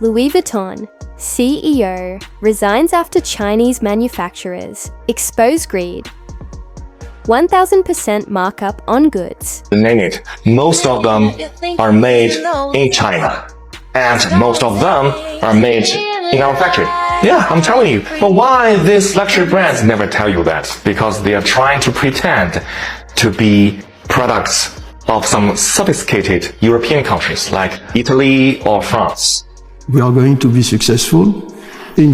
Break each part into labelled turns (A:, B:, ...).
A: Louis Vuitton CEO resigns after Chinese manufacturers expose greed. 1000% markup on goods.
B: Name it. Most of them are made in China, and most of them are made in our factory. Yeah, I'm telling you. But why these luxury brands never tell you that? Because they are trying to pretend to be products of some sophisticated European countries like Italy or France.
C: We are going to be successful. In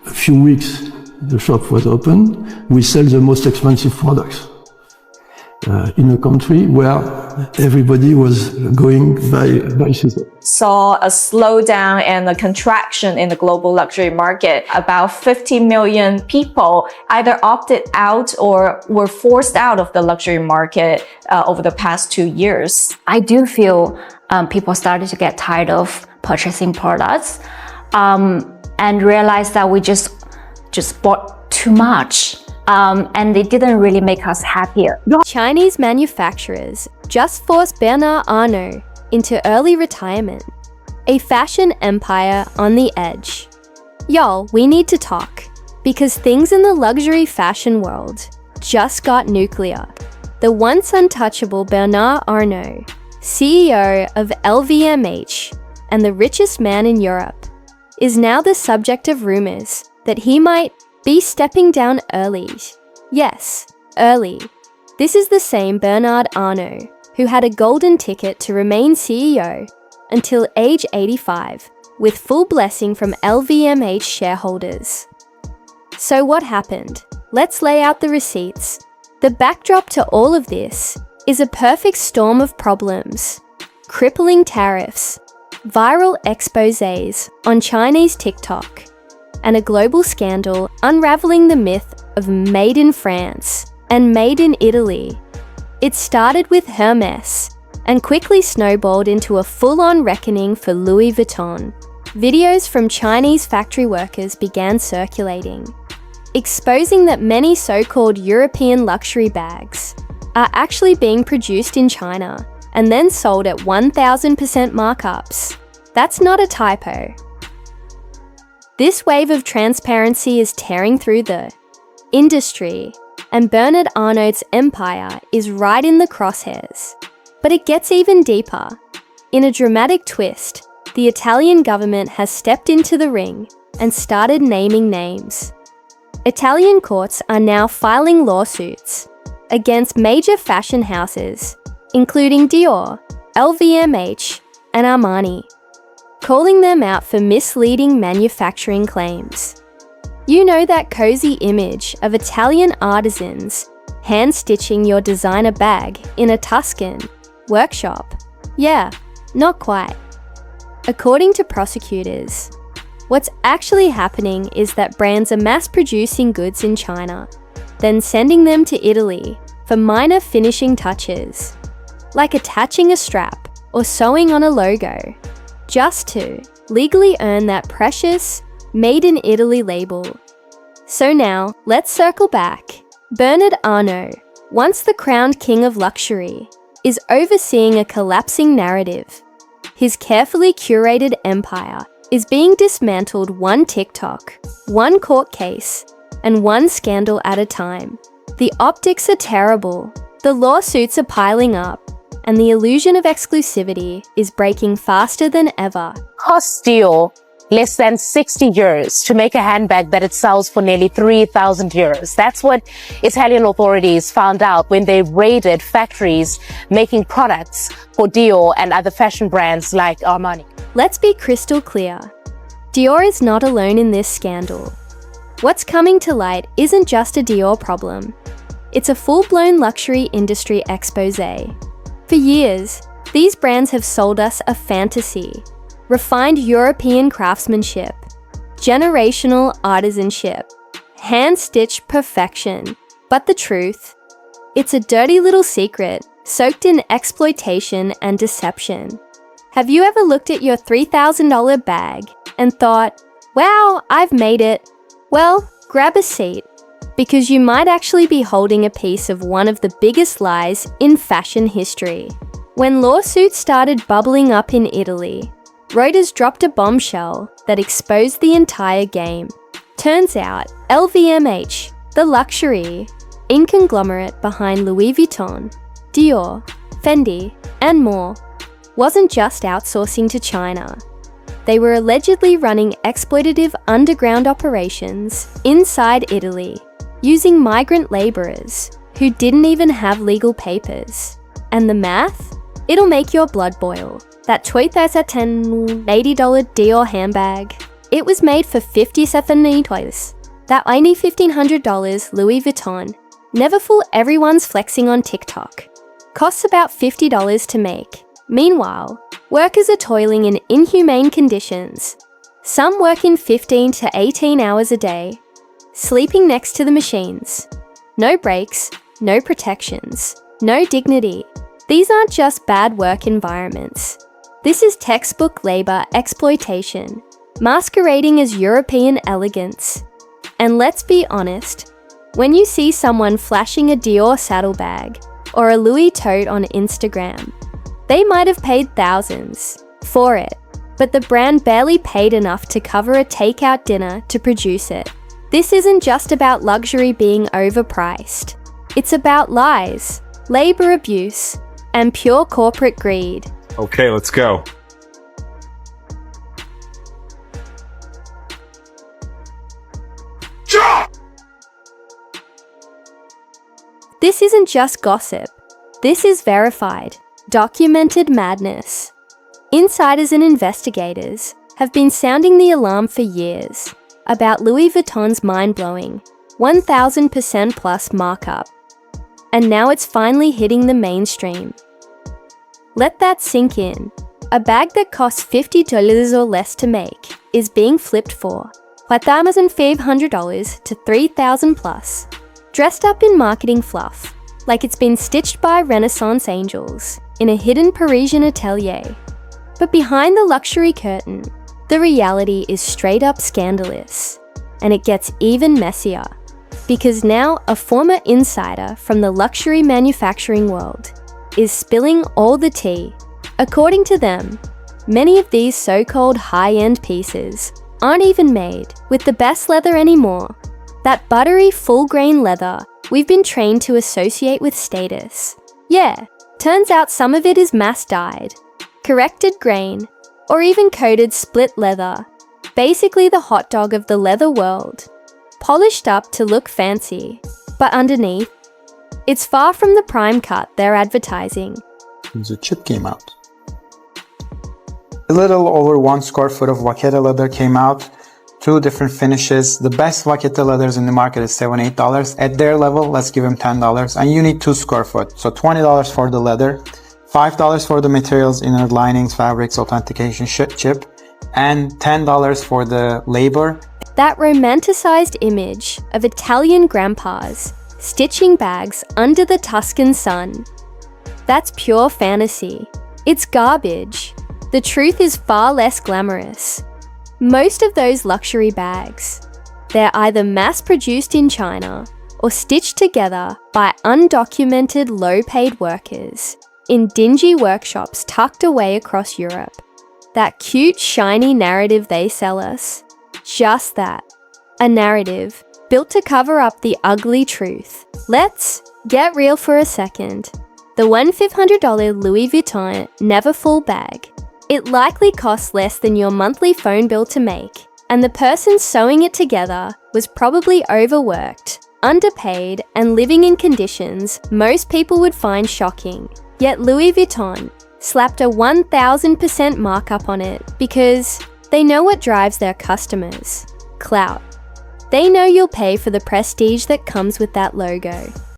C: a few weeks, the shop was open. We sell the most expensive products in a country where everybody was going by season.
D: Saw a slowdown and a contraction in the global luxury market. About 50 million people either opted out or were forced out of the luxury market over the past 2 years.
E: I do feel people started to get tired of purchasing products and realized that we just bought too much. And it didn't really make us happier.
A: Chinese manufacturers just forced Bernard Arnault into early retirement. A fashion empire on the edge. Y'all, we need to talk, because things in the luxury fashion world just got nuclear. The once untouchable Bernard Arnault, CEO of LVMH and the richest man in Europe, is now the subject of rumors that he might be stepping down early. Yes, early. This is the same Bernard Arnault who had a golden ticket to remain CEO until age 85, with full blessing from LVMH shareholders. So what happened? Let's lay out the receipts. The backdrop to all of this is a perfect storm of problems. Crippling tariffs, viral exposés on Chinese TikTok, and a global scandal unraveling the myth of Made in France and Made in Italy. It started with Hermès and quickly snowballed into a full-on reckoning for Louis Vuitton. Videos from Chinese factory workers began circulating, exposing that many so-called European luxury bags are actually being produced in China and then sold at 1000% markups. That's not a typo. This wave of transparency is tearing through the industry, and Bernard Arnault's empire is right in the crosshairs. But it gets even deeper. In a dramatic twist, the Italian government has stepped into the ring and started naming names. Italian courts are now filing lawsuits against major fashion houses, including Dior, LVMH, and Armani, calling them out for misleading manufacturing claims. You know that cozy image of Italian artisans hand-stitching your designer bag in a Tuscan workshop? Yeah, not quite. According to prosecutors, what's actually happening is that brands are mass-producing goods in China, then sending them to Italy for minor finishing touches, like attaching a strap or sewing on a logo, just to legally earn that precious Made in Italy label. So now, let's circle back. Bernard Arnault, once the crowned king of luxury, is overseeing a collapsing narrative. His carefully curated empire is being dismantled one TikTok, one court case, and one scandal at a time. The optics are terrible, the lawsuits are piling up, and the illusion of exclusivity is breaking faster than ever.
F: Cost Dior less than 60 euros to make a handbag that it sells for nearly 3,000 euros. That's what Italian authorities found out when they raided factories making products for Dior and other fashion brands like Armani.
A: Let's be crystal clear. Dior is not alone in this scandal. What's coming to light isn't just a Dior problem. It's a full-blown luxury industry exposé. For years, these brands have sold us a fantasy, refined European craftsmanship, generational artisanship, hand-stitched perfection. But the truth? It's a dirty little secret, soaked in exploitation and deception. Have you ever looked at your $3,000 bag and thought, wow, I've made it? Well, grab a seat, because you might actually be holding a piece of one of the biggest lies in fashion history. When lawsuits started bubbling up in Italy, Reuters dropped a bombshell that exposed the entire game. Turns out, LVMH, the luxury conglomerate behind Louis Vuitton, Dior, Fendi, and more, wasn't just outsourcing to China. They were allegedly running exploitative underground operations inside Italy, using migrant laborers who didn't even have legal papers. And the math? It'll make your blood boil. That $2,080 Dior handbag, it was made for $57. That only $1,500 Louis Vuitton, never fool everyone's flexing on TikTok, costs about $50 to make. Meanwhile, workers are toiling in inhumane conditions. Some work in 15 to 18 hours a day, sleeping next to the machines. No breaks, no protections, no dignity. These aren't just bad work environments. This is textbook labor exploitation, masquerading as European elegance. And let's be honest, when you see someone flashing a Dior saddlebag or a Louis tote on Instagram, they might have paid thousands for it, but the brand barely paid enough to cover a takeout dinner to produce it. This isn't just about luxury being overpriced. It's about lies, labor abuse, and pure corporate greed.
G: Okay, let's go.
A: This isn't just gossip. This is verified, documented madness. Insiders and investigators have been sounding the alarm for years about Louis Vuitton's mind-blowing 1,000% plus markup. And now it's finally hitting the mainstream. Let that sink in. A bag that costs $50 or less to make is being flipped for $5,500 to $3,000 plus, dressed up in marketing fluff, like it's been stitched by Renaissance angels in a hidden Parisian atelier. But behind the luxury curtain, the reality is straight up scandalous. And it gets even messier, because now a former insider from the luxury manufacturing world is spilling all the tea. According to them, many of these so-called high-end pieces aren't even made with the best leather anymore. That buttery full-grain leather we've been trained to associate with status. Yeah, turns out some of it is mass-dyed, corrected grain, or even coated split leather. Basically the hot dog of the leather world, polished up to look fancy, but underneath, it's far from the prime cut they're advertising.
H: The chip came out. A little over 1 square foot of vaqueta leather came out, 2 different finishes. The best vaqueta leathers in the market is $7, $8. At their level, let's give them $10. And you need 2 square foot. So $20 for the leather, $5 for the materials, inner linings, fabrics, authentication, chip, and $10 for the labor.
A: That romanticized image of Italian grandpas stitching bags under the Tuscan sun. That's pure fantasy. It's garbage. The truth is far less glamorous. Most of those luxury bags, they're either mass-produced in China or stitched together by undocumented low-paid workers in dingy workshops tucked away across Europe. That cute, shiny narrative they sell us, just that. A narrative built to cover up the ugly truth. Let's get real for a second. The $1,500 Louis Vuitton Neverfull bag, it likely costs less than your monthly phone bill to make, and the person sewing it together was probably overworked, underpaid, and living in conditions most people would find shocking. Yet Louis Vuitton slapped a 1,000% markup on it because they know what drives their customers: clout. They know you'll pay for the prestige that comes with that logo.